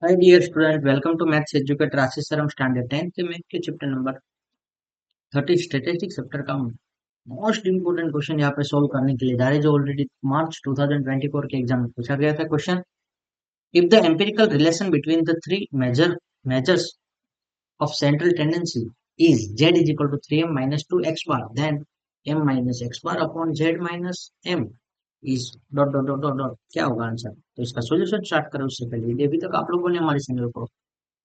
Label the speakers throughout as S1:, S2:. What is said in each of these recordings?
S1: Hi dear student, welcome to maths educator Ashish sir. हम standard 10 के math के chapter number 30 statistics chapter का most important question यहाँ पे सोल्व करने के लिए जा रहे हैं, जो ऑलरेडी मार्च 2024 के एग्जाम में पूछा गया था question. If the empirical relation between the three measures of central tendency is z is equal to 3m minus 2 x bar, then m minus x bar upon z minus m is dot dot dot dot dot क्या होगा answer. तो इसका solution start करें उससे पहले यदि अभी तक आप लोगों ने हमारे चैनल को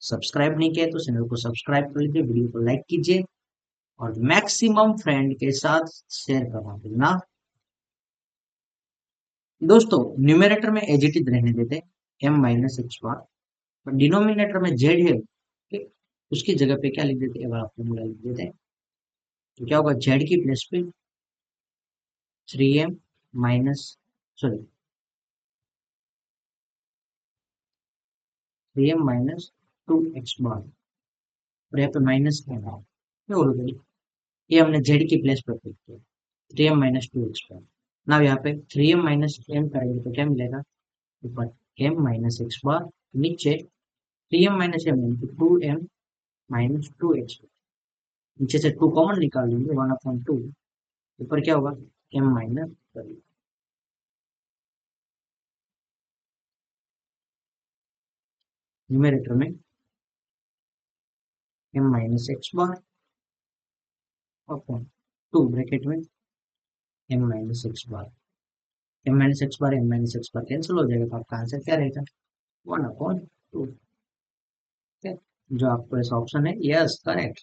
S1: सब्सक्राइब नहीं किया है तो चैनल को सब्सक्राइब कर लीजिए, वीडियो को लाइक कीजिए और मैक्सिमम फ्रेंड के साथ शेयर करवा देना। दोस्तों, न्यूमरेटर में एज इट इज रहने देते हैं m माइनस एक्स बार, डिनोमिनेटर में z है, ठीक? उसकी जगह पे क्या लिख देते हैं, फॉर्मूला लिख देते हैं। तो क्या होगा, z की प्लेस पे 3m minus sorry 3m minus 2x बार और यहाँ पे माइनस क्या है, ये ऑलरेडी ये हमने z की प्लेस पे पुट किया 3m माइनस 2x बार। ना यहाँ पे 3m माइनस m करेंगे तो क्या मिलेगा, ऊपर m माइनस x बार, नीचे 3m minus m into 2m minus 2x, नीचे से 2 कॉमन निकाल लेंगे 1/2, ऊपर क्या होगा m माइनस, न्यूमरेटर में m minus x bar upon 2 bracket में m माइनस एक्स बार, m माइनस एक्स बार कैंसिल हो जाएगा, तो आपका आंसर क्या रहेगा 1/2। जो आपको ऐसा ऑप्शन है, yes correct,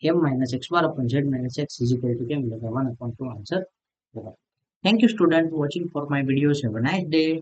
S1: m minus x bar upon z minus x is equal to क्या मिलेगा 1/2 आंसर होगा। Thank you student watching for my videos, have a nice day.